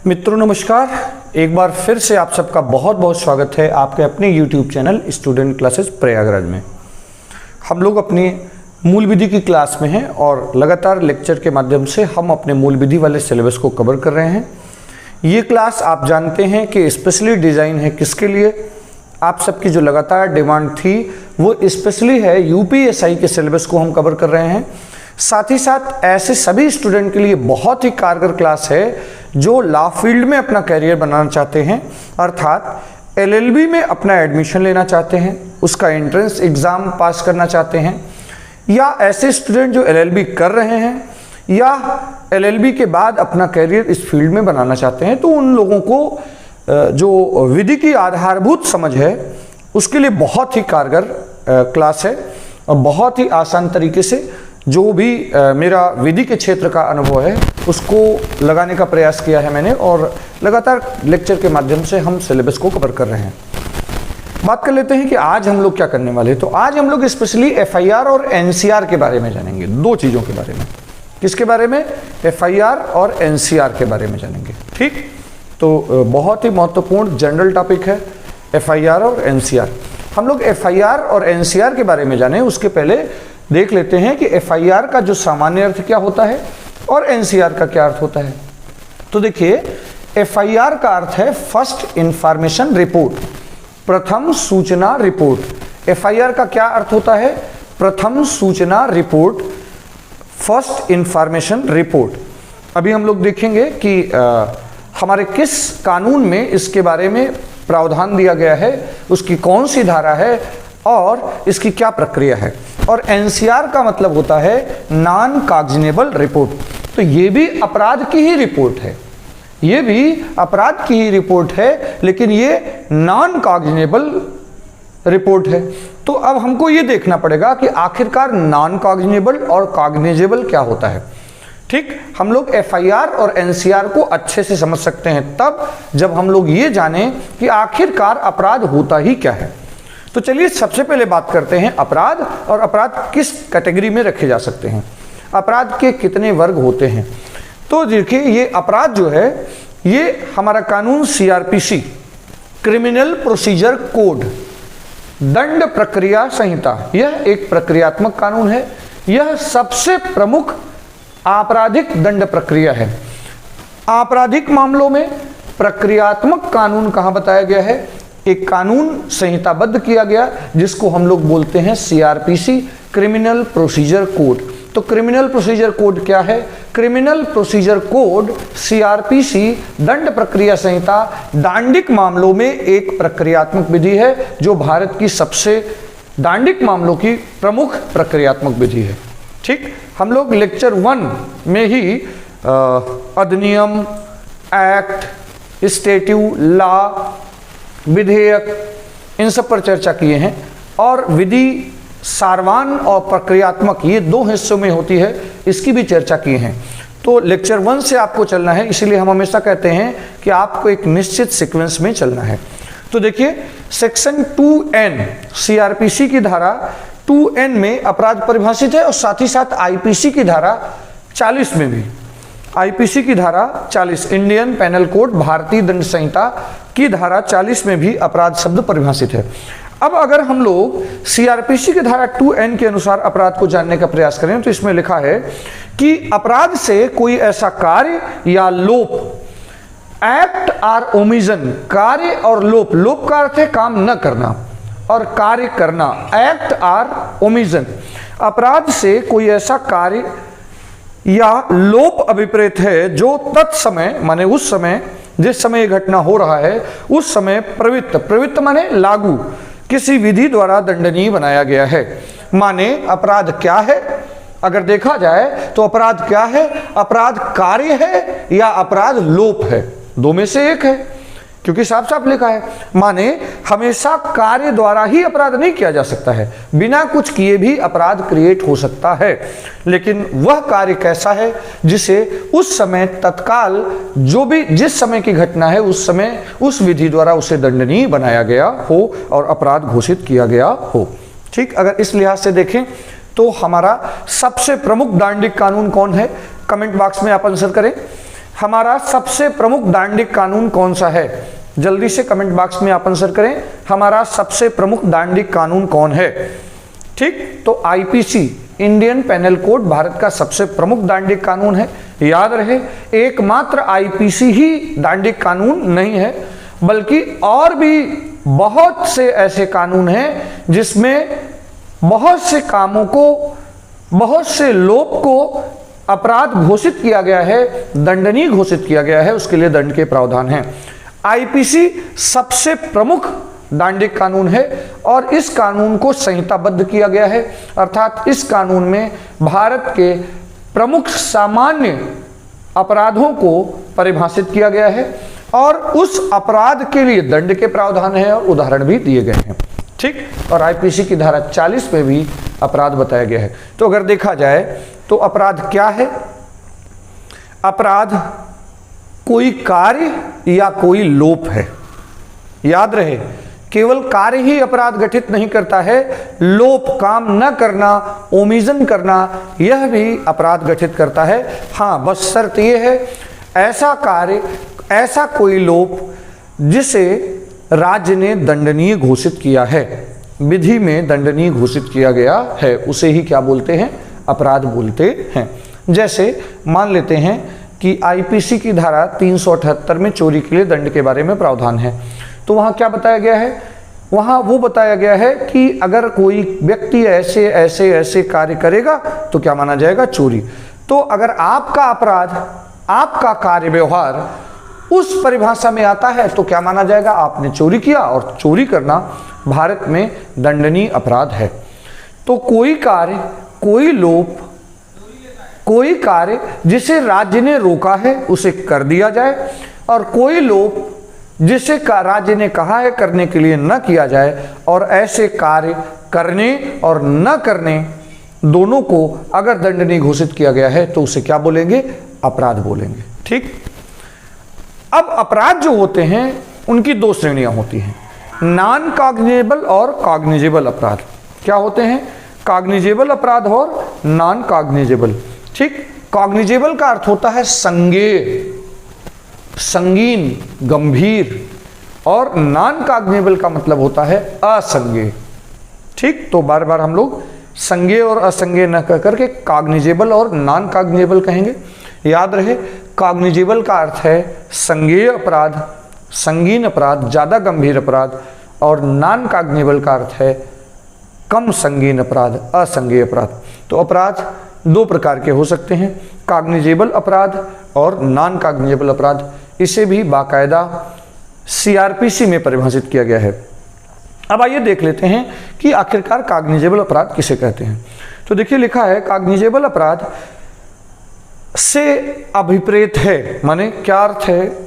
मित्रों नमस्कार। एक बार फिर से आप सबका बहुत बहुत स्वागत है आपके अपने YouTube channel student classes Prayagraj में। हम लोग अपनी मूल विधि की क्लास में हैं और लगातार लेक्चर के माध्यम से हम अपने मूल विधि वाले सिलेबस को कवर कर रहे हैं। ये क्लास आप जानते हैं कि स्पेशली डिज़ाइन है किसके लिए। आप सबकी जो लगातार डिमांड थी वो स्पेशली है यूपीएसआई के सिलेबस को हम कवर कर रहे हैं। साथ ही साथ ऐसे सभी स्टूडेंट के लिए बहुत ही कारगर क्लास है जो लॉ फील्ड में अपना करियर बनाना चाहते हैं, अर्थात एलएलबी में अपना एडमिशन लेना चाहते हैं, उसका एंट्रेंस एग्ज़ाम पास करना चाहते हैं, या ऐसे स्टूडेंट जो एलएलबी कर रहे हैं या एलएलबी के बाद अपना करियर इस फील्ड में बनाना चाहते हैं। तो उन लोगों को जो विधि की आधारभूत समझ है उसके लिए बहुत ही कारगर क्लास है और बहुत ही आसान तरीके से जो भी मेरा विधि के क्षेत्र का अनुभव है उसको लगाने का प्रयास किया है मैंने और लगातार लेक्चर के माध्यम से हम सिलेबस को कवर कर रहे हैं। बात कर लेते हैं कि आज हम लोग क्या करने वाले हैं। तो आज हम लोग स्पेशली एफआईआर और एनसीआर के बारे में जानेंगे, दो चीज़ों के बारे में। किसके बारे में? एफआईआर और एनसीआर के बारे में जानेंगे। ठीक, तो बहुत ही महत्वपूर्ण जनरल टॉपिक है एफआईआर और एनसीआर। हम लोग एफआईआर और एनसीआर के बारे में जाने उसके पहले देख लेते हैं कि एफआईआर का जो सामान्य अर्थ क्या होता है और एनसीआर का क्या अर्थ होता है। तो देखिए, एफआईआर का अर्थ है फर्स्ट इंफॉर्मेशन रिपोर्ट, प्रथम सूचना रिपोर्ट। एफआईआर का क्या अर्थ होता है? प्रथम सूचना रिपोर्ट, फर्स्ट इंफॉर्मेशन रिपोर्ट। अभी हम लोग देखेंगे कि हमारे किस कानून में इसके बारे में प्रावधान दिया गया है, उसकी कौन सी धारा है और इसकी क्या प्रक्रिया है। और एनसीआर का मतलब होता है नॉन कॉग्निजेबल रिपोर्ट। तो ये भी अपराध की ही रिपोर्ट है, ये भी अपराध की ही रिपोर्ट है, लेकिन ये नॉन कॉग्निजेबल रिपोर्ट है। तो अब हमको ये देखना पड़ेगा कि आखिरकार नॉन कॉग्निजेबल और कॉग्निजेबल क्या होता है। ठीक, हम लोग एफआईआर और एनसीआर को अच्छे से समझ सकते हैं तब जब हम लोग ये जानें कि आखिरकार अपराध होता ही क्या है। तो चलिए सबसे पहले बात करते हैं अपराध, और अपराध किस कैटेगरी में रखे जा सकते हैं, अपराध के कितने वर्ग होते हैं। तो देखिए, ये अपराध जो है ये हमारा कानून सीआरपीसी, क्रिमिनल प्रोसीजर कोड, दंड प्रक्रिया संहिता, यह एक प्रक्रियात्मक कानून है। यह सबसे प्रमुख आपराधिक दंड प्रक्रिया है। आपराधिक मामलों में प्रक्रियात्मक कानून कहाँ बताया गया है? एक कानून संहिताबद्ध किया गया जिसको हम लोग बोलते हैं सीआरपीसी, क्रिमिनल प्रोसीजर कोड। तो क्रिमिनल प्रोसीजर कोड क्या है? क्रिमिनल प्रोसीजर कोड सीआरपीसी दंड प्रक्रिया संहिता दांडिक मामलों में एक प्रक्रियात्मक विधि है जो भारत की सबसे दांडिक मामलों की प्रमुख प्रक्रियात्मक विधि है। ठीक, हम लोग लेक्चर 1 में ही अधिनियम, एक्ट, स्टैट्यूट, लॉ, विधेयक, इन सब पर चर्चा किए हैं। और विधि सारवान और प्रक्रियात्मक ये दो हिस्सों में होती है, इसकी भी चर्चा की है। तो लेक्चर 1 से आपको चलना है, इसीलिए हम हमेशा कहते हैं कि आपको एक निश्चित सीक्वेंस में चलना है। तो देखिए, सेक्शन 2N सीआरपीसी की धारा 2N में अपराध परिभाषित है और साथ ही साथ आईपीसी की धारा 40 में भी, आईपीसी की धारा 40, इंडियन पेनल कोड, भारतीय दंड संहिता की धारा 40 में भी अपराध शब्द परिभाषित है। अब अगर हम लोग सीआरपीसी की धारा 2N के अनुसार अपराध को जानने का प्रयास करें तो इसमें लिखा है कि अपराध से कोई ऐसा कार्य या लोप, एक्ट और ओमिशन, कार्य और लोप, लोप का अर्थ है काम न करना और कार्य करना, एक्ट और ओमिशन, अपराध से कोई ऐसा कार्य या लोप अभिप्रेत है जो तत्समय, माने उस समय जिस समय यह घटना हो रहा है उस समय प्रवृत्त, प्रवृत्त माने लागू, किसी विधि द्वारा दंडनीय बनाया गया है। माने अपराध क्या है? अगर देखा जाए तो अपराध क्या है? अपराध कार्य है या अपराध लोप है? दो में से एक है, क्योंकि साफ साफ लिखा है। माने हमेशा कार्य द्वारा ही अपराध नहीं किया जा सकता है, बिना कुछ किए भी अपराध क्रिएट हो सकता है, लेकिन वह कार्य कैसा है जिसे उस समय तत्काल जो भी जिस समय की घटना है उस समय उस विधि द्वारा उसे दंडनीय बनाया गया हो और अपराध घोषित किया गया हो। ठीक, अगर इस लिहाज से देखें तो हमारा सबसे प्रमुख दांडिक कानून कौन है? कमेंट बॉक्स में आप आंसर करें। हमारा सबसे प्रमुख दांडिक कानून कौन सा है? जल्दी से कमेंट बॉक्स में आप आंसर करें, हमारा सबसे प्रमुख दांडिक कानून कौन है? ठीक, तो IPC Indian penal code Bharat का सबसे प्रमुख दांडिक कानून है। याद रहे, एकमात्र आईपीसी ही दांडिक कानून नहीं है, बल्कि और भी बहुत से ऐसे कानून हैं जिसमें बहुत से कामों को, बहुत से लोप को अपराध घोषित किया गया है, दंडनीय घोषित किया गया है, उसके लिए दंड के प्रावधान हैं। आईपीसी सबसे प्रमुख दांडिक कानून है और इस कानून को संहिताबद्ध किया गया है, अर्थात इस कानून में भारत के प्रमुख सामान्य अपराधों को परिभाषित किया गया है और उस अपराध के लिए दंड के प्रावधान है और उदाहरण भी दिए गए हैं। ठीक, और आईपीसी की धारा 40 में भी अपराध बताया गया है। तो अगर देखा जाए तो अपराध क्या है? अपराध कोई कार्य या कोई लोप है। याद रहे, केवल कार्य ही अपराध गठित नहीं करता है, लोप, काम न करना, ओमिशन करना, यह भी अपराध गठित करता है। हाँ, बस शर्त यह है, ऐसा कार्य, ऐसा कोई लोप जिसे राज्य ने दंडनीय घोषित किया है, विधि में दंडनीय घोषित किया गया है, उसे ही क्या बोलते हैं? अपराध बोलते हैं। जैसे मान लेते हैं कि आईपीसी की धारा 378 में चोरी के लिए दंड के बारे में प्रावधान है। तो वहां क्या बताया गया है? वहां वो बताया गया है कि अगर कोई व्यक्ति ऐसे ऐसे ऐसे कार्य करेगा तो क्या माना जाएगा? चोरी। तो अगर आपका अपराध, आपका कार्य व्यवहार उस परिभाषा में आता है तो क्या माना जाएगा? आपने चोरी किया, और चोरी करना भारत में दंडनीय अपराध है। तो कोई कार्य, कोई लोप, कोई कार्य जिसे राज्य ने रोका है उसे कर दिया जाए, और कोई लोप जिसे राज्य ने कहा है करने के लिए न किया जाए, और ऐसे कार्य करने और न करने दोनों को अगर दंडनीय घोषित किया गया है तो उसे क्या बोलेंगे? अपराध बोलेंगे। ठीक, अब अपराध जो होते हैं उनकी दो श्रेणियां होती हैं, नॉन कॉग्निजेबल और कॉग्निजेबल अपराध। क्या होते हैं? कॉग्निजेबल अपराध और नॉन कॉग्निजेबल। ठीक, कॉग्निजेबल का अर्थ होता है संज्ञेय, संगीन, गंभीर, और नॉन कॉग्निजेबल का मतलब होता है असंज्ञेय। ठीक, तो बार बार हम लोग संज्ञेय और असंज्ञेय न कह करके कॉग्निजेबल और नॉन कॉग्निजेबल कहेंगे। याद रहे, कॉग्निजेबल का अर्थ है संज्ञेय अपराध, संगीन अपराध, ज्यादा गंभीर अपराध, और नॉन कॉग्निजेबल का अर्थ है कम संगीन अपराध, असंज्ञेय अपराध। तो अपराध दो प्रकार के हो सकते हैं, कॉग्निजेबल अपराध और नॉन कॉग्निजेबल अपराध। इसे भी बाकायदा सीआरपीसी में परिभाषित किया गया है। अब आइए देख लेते हैं कि आखिरकार कॉग्निजेबल अपराध किसे कहते हैं। तो देखिए, लिखा है कॉग्निजेबल अपराध से अभिप्रेत है, माने क्या अर्थ है?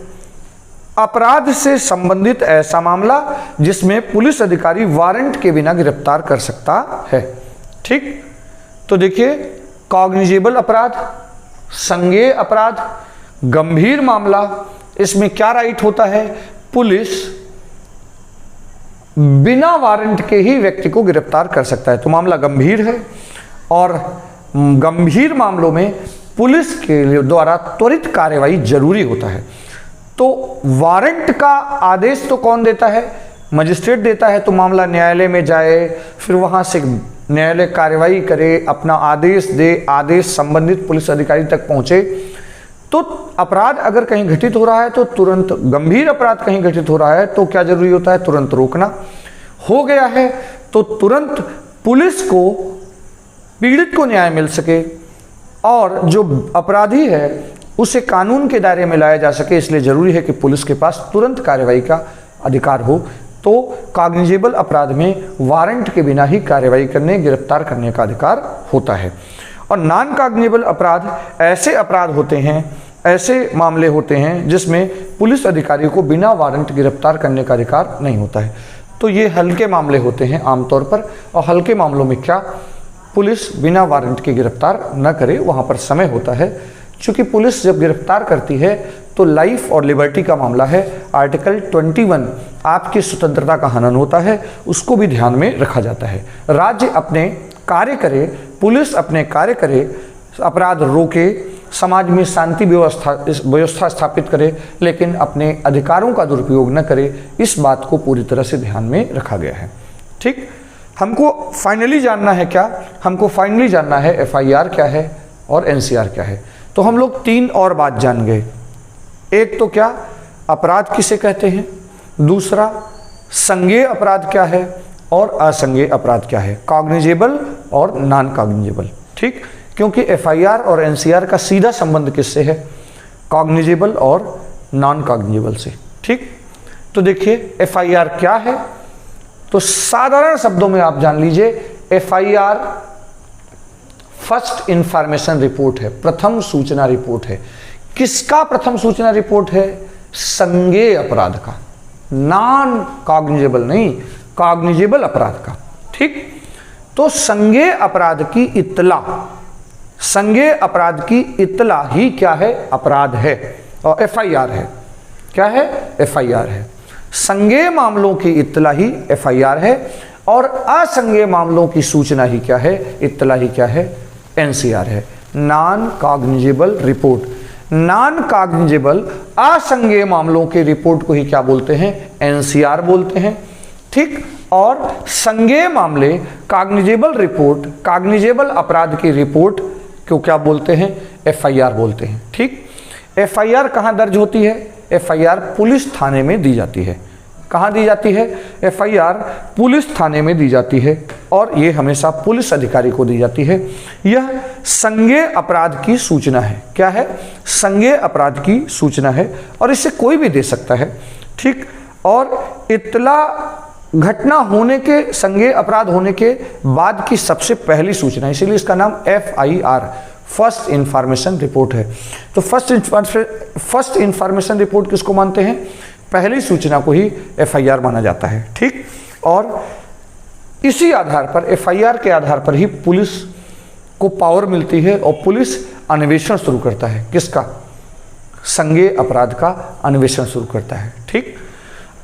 अपराध से संबंधित ऐसा मामला जिसमें पुलिस अधिकारी वारंट के बिना गिरफ्तार कर सकता है। ठीक, तो देखिए, कॉग्निजेबल अपराध, संज्ञेय अपराध, गंभीर मामला, इसमें क्या राइट होता है? पुलिस बिना वारंट के ही व्यक्ति को गिरफ्तार कर सकता है, तो मामला गंभीर है। और गंभीर मामलों में पुलिस के द्वारा त्वरित कार्यवाही जरूरी होता है। तो वारंट का आदेश तो कौन देता है? मजिस्ट्रेट देता है। तो मामला न्यायालय में जाए, फिर वहां से न्यायालय कार्यवाही करे, अपना आदेश दे, आदेश संबंधित पुलिस अधिकारी तक पहुंचे। तो अपराध अगर कहीं घटित हो रहा है तो तुरंत, गंभीर अपराध कहीं घटित हो रहा है तो क्या जरूरी होता है? तुरंत रोकना। हो गया है तो तुरंत पुलिस को, पीड़ित को न्याय मिल सके और जो अपराधी है उसे कानून के दायरे में लाया जा सके, इसलिए जरूरी है कि पुलिस के पास तुरंत कार्यवाही का अधिकार हो। तो कॉग्निजेबल अपराध में वारंट के बिना ही कार्यवाही करने, गिरफ्तार करने का अधिकार होता है। और नॉन कॉग्निजेबल अपराध ऐसे अपराध होते हैं, ऐसे मामले होते हैं जिसमें पुलिस अधिकारी को बिना वारंट गिरफ्तार करने का अधिकार नहीं होता है। तो ये हल्के मामले होते हैं आमतौर पर, और हल्के मामलों में क्या, पुलिस बिना वारंट के गिरफ्तार न करे, वहाँ पर समय होता है। चूँकि पुलिस जब गिरफ्तार करती है तो लाइफ और लिबर्टी का मामला है, आर्टिकल 21 आपकी स्वतंत्रता का हनन होता है, उसको भी ध्यान में रखा जाता है। राज्य अपने कार्य करे, पुलिस अपने कार्य करे, अपराध रोके, समाज में शांति व्यवस्था स्थापित करे, लेकिन अपने अधिकारों का दुरुपयोग न करे, इस बात को पूरी तरह से ध्यान में रखा गया है। ठीक, हमको फाइनली जानना है क्या? हमको फाइनली जानना है एफआईआर क्या है और एनसीआर क्या है। तो हम लोग 3 और बात जान गए। एक तो क्या, अपराध किसे कहते हैं, दूसरा संज्ञेय अपराध क्या है और असंज्ञेय अपराध क्या है, कॉग्निजेबल और नॉन कॉग्निजेबल। ठीक, क्योंकि एफआईआर और एनसीआर का सीधा संबंध किससे है, कॉग्निजेबल और नॉन कॉग्निजेबल से। ठीक, तो देखिए एफआईआर क्या है, तो साधारण शब्दों में आप जान लीजिए, एफआईआर फर्स्ट इंफॉर्मेशन रिपोर्ट है, प्रथम सूचना रिपोर्ट है। किसका प्रथम सूचना रिपोर्ट है? संज्ञेय अपराध का, नॉन कॉग्निजेबल नहीं, कॉग्निजेबल अपराध का। ठीक, तो संज्ञेय अपराध की इत्तला, संज्ञेय अपराध की इत्तला ही क्या है, अपराध है और एफआईआर है। क्या है? एफआईआर है। संज्ञेय मामलों की इत्तला ही एफआईआर है और असंज्ञेय मामलों की सूचना ही क्या है, इत्तला ही क्या है, एनसीआर है, non cognizable report. Non cognizable असंज्ञेय मामलों की रिपोर्ट को ही क्या बोलते हैं, एनसीआर बोलते हैं। ठीक, और संज्ञेय मामले कॉग्निजेबल रिपोर्ट, कॉग्निजेबल अपराध की रिपोर्ट को क्या बोलते हैं, एफआईआर बोलते हैं। ठीक, एफआईआर कहाँ दर्ज होती है? एफआईआर पुलिस थाने में दी जाती है। कहाँ दी जाती है? एफआईआर पुलिस थाने में दी जाती है और ये हमेशा पुलिस अधिकारी को दी जाती है। यह संज्ञेय अपराध की सूचना है। क्या है? संज्ञेय अपराध की सूचना है और इसे कोई भी दे सकता है। ठीक, और इत्तला घटना होने के, संज्ञेय अपराध होने के बाद की सबसे पहली सूचना, इसीलिए इसका नाम एफआईआर, फर्स्ट इंफॉर्मेशन रिपोर्ट है। तो फर्स्ट इंफॉर्मेशन रिपोर्ट किसको मानते हैं? पहली सूचना को ही एफआईआर माना जाता है। ठीक, और इसी आधार पर, एफआईआर के आधार पर ही पुलिस को पावर मिलती है और पुलिस अन्वेषण शुरू करता है। किसका? संज्ञेय अपराध का अन्वेषण शुरू करता है। ठीक,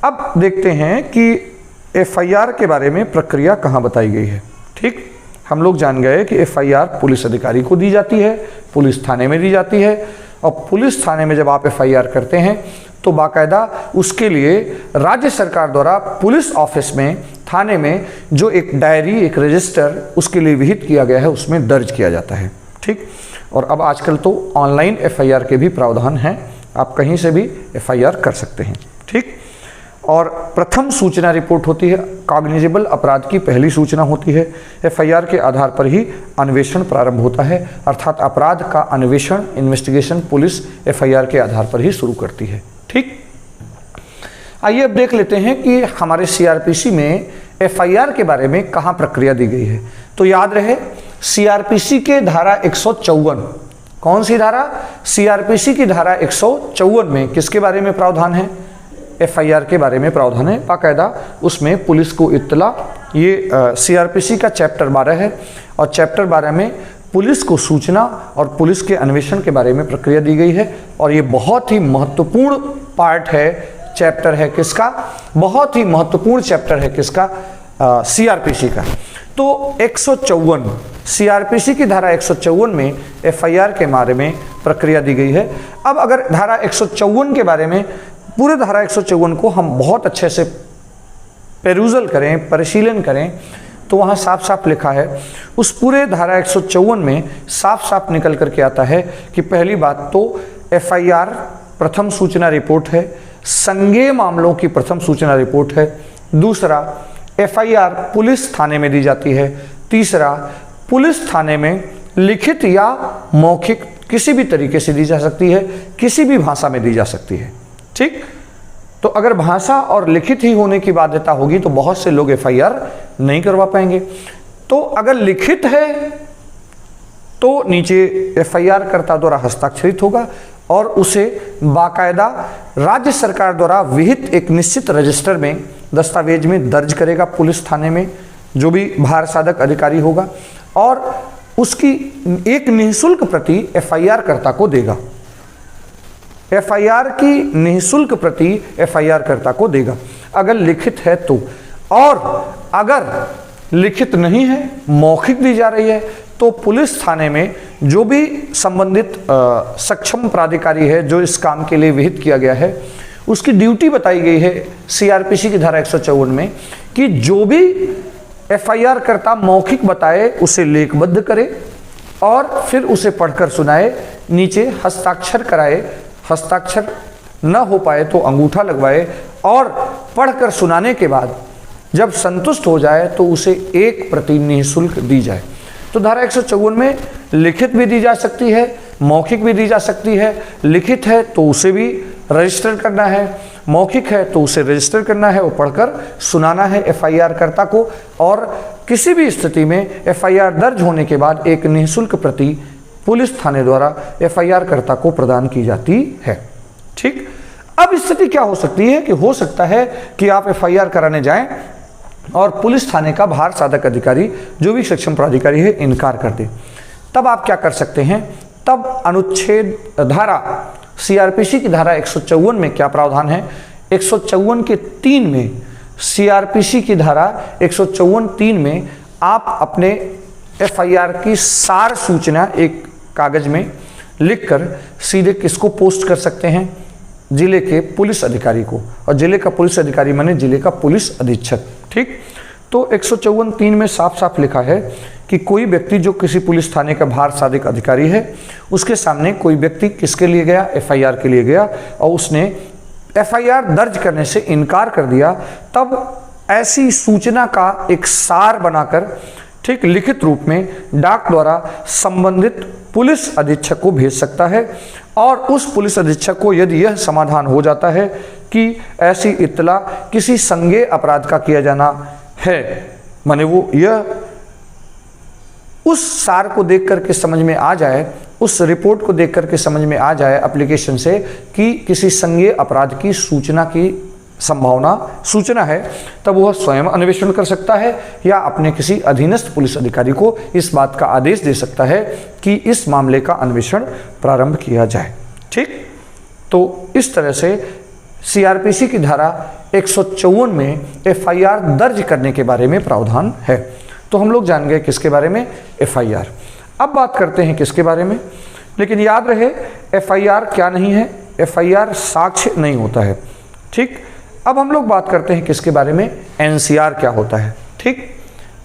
अब देखते हैं कि एफआईआर के बारे में प्रक्रिया कहाँ बताई गई है। ठीक, हम लोग जान गए कि एफआईआर पुलिस अधिकारी को दी जाती है, पुलिस थाने में दी जाती है और पुलिस थाने में जब आप एफआईआर करते हैं तो बाकायदा उसके लिए राज्य सरकार द्वारा पुलिस ऑफिस में, थाने में जो एक डायरी, एक रजिस्टर उसके लिए विहित किया गया है, उसमें दर्ज किया जाता है। ठीक, और अब आजकल तो ऑनलाइन एफआईआर के भी प्रावधान हैं, आप कहीं से भी एफआईआर कर सकते हैं। ठीक, और प्रथम सूचना रिपोर्ट होती है, कॉग्निजेबल अपराध की पहली सूचना होती है। एफआईआर के आधार पर ही अन्वेषण प्रारंभ होता है, अर्थात अपराध का अन्वेषण, इन्वेस्टिगेशन पुलिस एफआईआर के आधार पर ही शुरू करती है। ठीक, आइए अब देख लेते हैं कि हमारे सीआरपीसी में एफआईआर के बारे में कहाँ प्रक्रिया दी गई है। तो याद रहे, सीआरपीसी के धारा 154, कौन सी धारा? सीआरपीसी की धारा 154 में किसके बारे में प्रावधान है? एफआईआर के बारे में प्रावधान है। बाकायदा उसमें पुलिस को इत्तला, ये सीआरपीसी का चैप्टर 12 है और चैप्टर 12 में पुलिस को सूचना और पुलिस के अन्वेषण के बारे में प्रक्रिया दी गई है और ये बहुत ही महत्वपूर्ण पार्ट है, चैप्टर है किसका? बहुत ही महत्वपूर्ण चैप्टर है किसका? सीआरपीसी का। तो 154 सीआरपीसी की धारा 154 में एफआईआर के बारे में प्रक्रिया दी गई है। अब अगर धारा 154 के बारे में, पूरे धारा 154 को हम बहुत अच्छे से पेरूजल करें, परिशीलन करें, तो वहाँ साफ साफ लिखा है, उस पूरे धारा 154 में साफ साफ निकल करके आता है कि पहली बात तो एफआईआर प्रथम सूचना रिपोर्ट है, संज्ञेय मामलों की प्रथम सूचना रिपोर्ट है। दूसरा, एफआईआर पुलिस थाने में दी जाती है। तीसरा, पुलिस थाने में लिखित या मौखिक किसी भी तरीके से दी जा सकती है, किसी भी भाषा में दी जा सकती है। ठीक, तो अगर भाषा और लिखित ही होने की बाध्यता होगी तो बहुत से लोग एफआईआर नहीं करवा पाएंगे। तो अगर लिखित है तो नीचे एफआईआर कर्ता द्वारा हस्ताक्षरित होगा और उसे बाकायदा राज्य सरकार द्वारा विहित एक निश्चित रजिस्टर में, दस्तावेज में दर्ज करेगा पुलिस थाने में जो भी भार साधक अधिकारी होगा और उसकी एक निःशुल्क प्रति एफआईआर कर्ता को देगा। एफआईआर की निःशुल्क प्रति एफआईआर कर्ता को देगा अगर लिखित है तो। और अगर लिखित नहीं है, मौखिक दी जा रही है, तो पुलिस थाने में जो भी संबंधित सक्षम प्राधिकारी है जो इस काम के लिए विहित किया गया है, उसकी ड्यूटी बताई गई है सीआरपीसी की धारा 154 में कि जो भी एफआईआर करता मौखिक बताए उसे लेखबद्ध करे और फिर उसे पढ़कर सुनाए, नीचे हस्ताक्षर कराए, हस्ताक्षर न हो पाए तो अंगूठा लगवाए और पढ़कर सुनाने के बाद जब संतुष्ट हो जाए तो उसे एक प्रति निःशुल्क दी जाए। तो धारा 154 में लिखित भी दी जा सकती है, मौखिक भी दी जा सकती है। लिखित है तो उसे भी रजिस्टर करना है, मौखिक है तो उसे रजिस्टर करना है, वो पढ़कर सुनाना है एफआईआर कर्ता को, और किसी भी स्थिति में एफआईआर दर्ज होने के बाद एक निःशुल्क प्रति पुलिस थाने द्वारा एफआईआर कर्ता को प्रदान की जाती है। ठीक, अब स्थिति क्या हो सकती है कि हो सकता है कि आप एफआईआर कराने जाएं और पुलिस थाने का भार साधक अधिकारी जो भी सक्षम प्राधिकारी है इनकार कर दे। तब आप क्या कर सकते हैं, तब अनुच्छेद धारा सीआरपीसी की धारा 154 में क्या प्रावधान है, 154 के 3 में, सीआरपीसी की धारा 154(3) में आप अपने एफआईआर की सार सूचना एक कागज में लिखकर सीधे किसको पोस्ट कर सकते हैं, जिले के पुलिस अधिकारी को, और जिले का पुलिस अधिकारी माने जिले का पुलिस अधीक्षक। ठीक, तो 154(3) में साफ साफ लिखा है कि कोई व्यक्ति जो किसी पुलिस थाने का भार साधक अधिकारी है, उसके सामने कोई व्यक्ति किसके लिए गया, एफआईआर के लिए गया, और उसने एफआईआर दर्ज करने से इनकार कर दिया, तब ऐसी सूचना का एक सार बनाकर ठीक लिखित रूप में डाक द्वारा संबंधित पुलिस अधीक्षक को भेज सकता है, और उस पुलिस अधीक्षक को यदि यह समाधान हो जाता है कि ऐसी इत्तला किसी संज्ञेय अपराध का किया जाना है, माने वो यह उस सार को देख करके समझ में आ जाए, उस रिपोर्ट को देख करके समझ में आ जाए एप्लीकेशन से कि किसी संज्ञेय अपराध की सूचना की संभावना सूचना है, तब वह स्वयं अन्वेषण कर सकता है या अपने किसी अधीनस्थ पुलिस अधिकारी को इस बात का आदेश दे सकता है कि इस मामले का अन्वेषण प्रारंभ किया जाए। ठीक, तो इस तरह से सीआरपीसी की धारा 154 में एफआईआर दर्ज करने के बारे में प्रावधान है। तो हम लोग जान गए किसके बारे में, एफआईआर। अब बात करते हैं किसके बारे में, लेकिन याद रहे एफआईआर क्या नहीं है, एफआईआर साक्ष्य नहीं होता है। ठीक, अब हम लोग बात करते हैं किसके बारे में, एनसीआर क्या होता है। ठीक,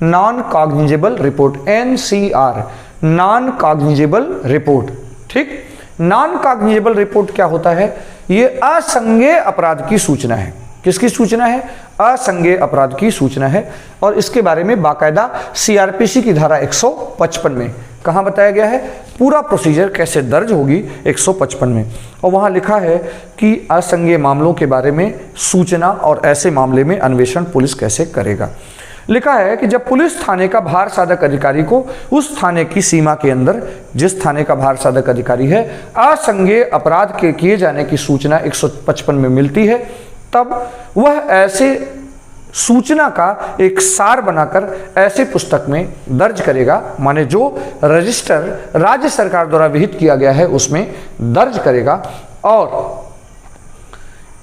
non cognizable report, NCR, non cognizable report. ठीक, नॉन कॉग्निजेबल रिपोर्ट क्या होता है, ये असंज्ञेय अपराध की सूचना है। किसकी सूचना है, असंज्ञेय अपराध की सूचना है, और इसके बारे में बाकायदा सीआरपीसी की धारा 155 में कहाँ बताया गया है, पूरा प्रोसीजर कैसे दर्ज होगी 155 में, और वहाँ लिखा है कि असंज्ञेय मामलों के बारे में सूचना और ऐसे मामले में अन्वेषण पुलिस कैसे करेगा। लिखा है कि जब पुलिस थाने का भार साधक अधिकारी को उस थाने की सीमा के अंदर, जिस थाने का भार साधक अधिकारी है, असंज्ञेय अपराध के किए जाने की सूचना 155 में मिलती है, तब वह ऐसे सूचना का एक सार बनाकर ऐसे पुस्तक में दर्ज करेगा, माने जो रजिस्टर राज्य सरकार द्वारा विहित किया गया है उसमें दर्ज करेगा, और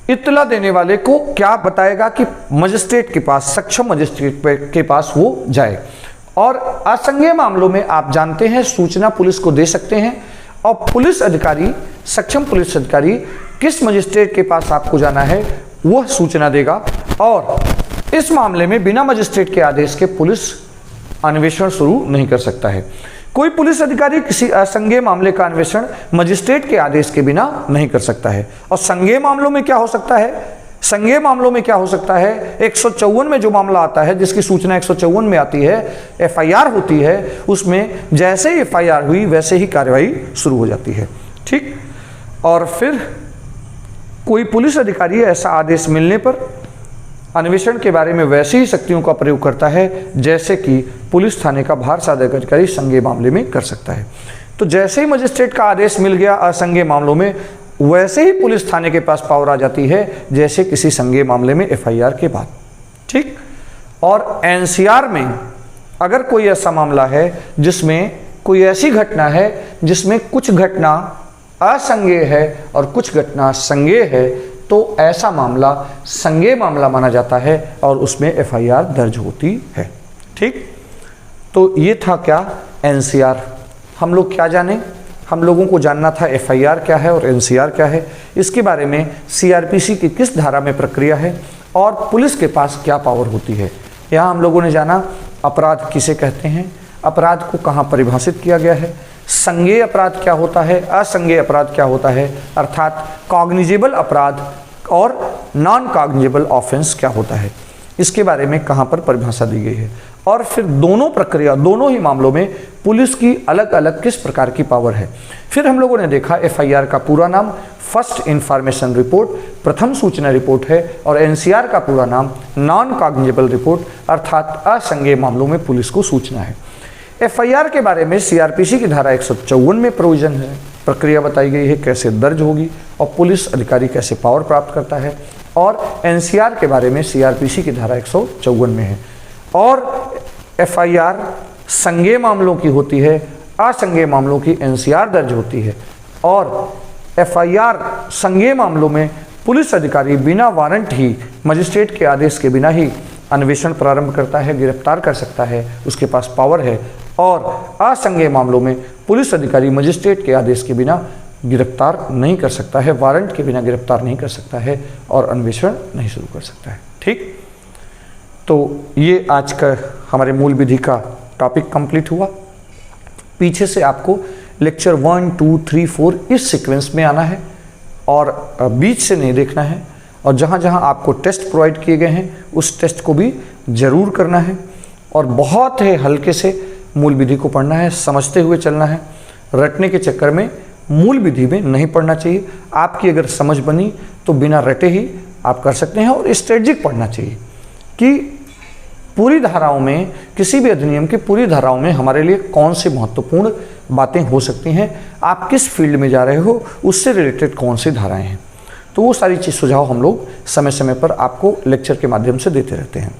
इत्तला देने वाले को क्या बताएगा कि मजिस्ट्रेट के पास, सक्षम मजिस्ट्रेट के पास वो जाए। और असंज्ञेय मामलों में आप जानते हैं सूचना पुलिस को दे सकते हैं, और पुलिस अधिकारी, सक्षम पुलिस अधिकारी किस मजिस्ट्रेट के पास आपको जाना है वह सूचना देगा, और इस मामले में बिना मजिस्ट्रेट के आदेश के पुलिस अन्वेषण शुरू नहीं कर सकता है। कोई पुलिस अधिकारी किसी असंज्ञेय मामले का अन्वेषण मजिस्ट्रेट के आदेश के बिना नहीं कर सकता है। और संज्ञेय मामलों में क्या हो सकता है, संज्ञेय मामलों में क्या हो सकता है, 154 में जो मामला आता है, जिसकी सूचना 154 में आती है, एफआईआर होती है, उसमें जैसे ही एफआईआर हुई वैसे ही कार्रवाई शुरू हो जाती है। ठीक, और फिर कोई पुलिस अधिकारी ऐसा आदेश मिलने पर अन्वेषण के बारे में वैसी ही शक्तियों का प्रयोग करता है जैसे कि पुलिस थाने का भार साधक अधिकारी संज्ञेय मामले में कर सकता है। तो जैसे ही मजिस्ट्रेट का आदेश मिल गया असंज्ञेय मामलों में, वैसे ही पुलिस थाने के पास पावर आ जाती है जैसे किसी संज्ञेय मामले में एफआईआर के बाद। ठीक, और एनसीआर में अगर कोई ऐसा मामला है जिसमें कोई ऐसी घटना है जिसमें कुछ घटना असंज्ञेय है और कुछ घटना संज्ञेय है, तो ऐसा मामला संज्ञेय मामला माना जाता है और उसमें एफआईआर दर्ज होती है। ठीक, तो ये था क्या, एनसीआर। हम लोग क्या जाने, हम लोगों को जानना था एफआईआर क्या है और एनसीआर क्या है, इसके बारे में सीआरपीसी की किस धारा में प्रक्रिया है और पुलिस के पास क्या पावर होती है। यहाँ हम लोगों ने जाना अपराध किसे कहते हैं, अपराध को कहाँ परिभाषित किया गया है, संज्ञेय अपराध क्या होता है, असंज्ञेय अपराध क्या होता है, अर्थात कॉग्निजेबल अपराध और नॉन कॉग्निजेबल ऑफेंस क्या होता है, इसके बारे में कहाँ पर परिभाषा दी गई है। और फिर दोनों प्रक्रिया, दोनों ही मामलों में पुलिस की अलग अलग किस प्रकार की पावर है। फिर हम लोगों ने देखा एफआईआर का पूरा नाम फर्स्ट इंफॉर्मेशन रिपोर्ट, प्रथम सूचना रिपोर्ट है, और एनसीआर का पूरा नाम नॉन कॉग्निजेबल रिपोर्ट अर्थात असंज्ञेय मामलों में पुलिस को सूचना है। एफआईआर के बारे में सीआरपीसी की धारा 154 में प्रोविजन है, प्रक्रिया बताई गई है कैसे दर्ज होगी और पुलिस अधिकारी कैसे पावर प्राप्त करता है। और एनसीआर के बारे में सीआरपीसी की धारा 154 में है। और एफआईआर संज्ञेय मामलों की होती है, असंज्ञेय मामलों की एनसीआर दर्ज होती है। और एफआईआर संज्ञेय मामलों में पुलिस अधिकारी बिना वारंट ही मजिस्ट्रेट के आदेश के बिना ही अन्वेषण प्रारंभ करता है, गिरफ्तार कर सकता है, उसके पास पावर है। और असंज्ञेय मामलों में पुलिस अधिकारी मजिस्ट्रेट के आदेश के बिना गिरफ्तार नहीं कर सकता है, वारंट के बिना गिरफ्तार नहीं कर सकता है और अन्वेषण नहीं शुरू कर सकता है। ठीक, तो ये आज का हमारे मूल विधि का टॉपिक कंप्लीट हुआ। पीछे से आपको लेक्चर 1, 2, 3, 4 इस सीक्वेंस में आना है और बीच से नहीं देखना है। और जहाँ जहाँ आपको टेस्ट प्रोवाइड किए गए हैं उस टेस्ट को भी ज़रूर करना है और बहुत ही हल्के से मूल विधि को पढ़ना है, समझते हुए चलना है। रटने के चक्कर में मूल विधि में नहीं पढ़ना चाहिए। आपकी अगर समझ बनी तो बिना रटे ही आप कर सकते हैं। और स्ट्रेटजिक पढ़ना चाहिए कि पूरी धाराओं में, किसी भी अधिनियम की पूरी धाराओं में हमारे लिए कौन सी महत्वपूर्ण बातें हो सकती हैं, आप किस फील्ड में जा रहे हो, उससे रिलेटेड कौन सी धाराएं हैं। तो वो सारी चीज़ सुझाव हम लोग समय समय पर आपको लेक्चर के माध्यम से देते रहते हैं।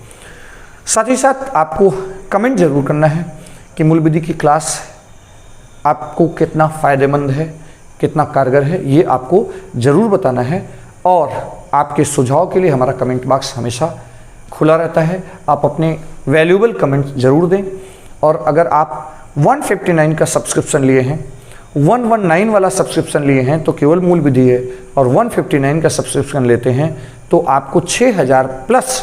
साथ ही साथ आपको कमेंट जरूर करना है कि मूल विधि की क्लास आपको कितना फ़ायदेमंद है, कितना कारगर है, ये आपको ज़रूर बताना है। और आपके सुझाव के लिए हमारा कमेंट बॉक्स हमेशा खुला रहता है। आप अपने वैल्यूएबल कमेंट ज़रूर दें। और अगर आप 159 का सब्सक्रिप्शन लिए हैं, 119 वाला सब्सक्रिप्शन लिए हैं तो केवल मूल विधि है, और 159 का सब्सक्रिप्शन लेते हैं तो आपको 6000 प्लस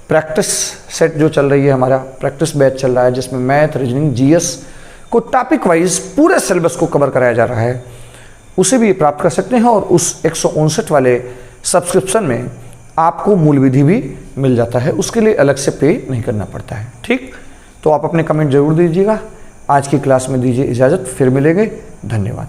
प्रैक्टिस सेट जो चल रही है, हमारा प्रैक्टिस बैच चल रहा है जिसमें मैथ, रीजनिंग, जीएस को टॉपिक वाइज पूरे सिलेबस को कवर कराया जा रहा है, उसे भी प्राप्त कर सकते हैं। और उस 159 वाले सब्सक्रिप्शन में आपको मूल विधि भी मिल जाता है, उसके लिए अलग से पे नहीं करना पड़ता है। ठीक, तो आप अपने कमेंट जरूर दीजिएगा। आज की क्लास में दीजिए इजाज़त, फिर मिलेंगे। धन्यवाद।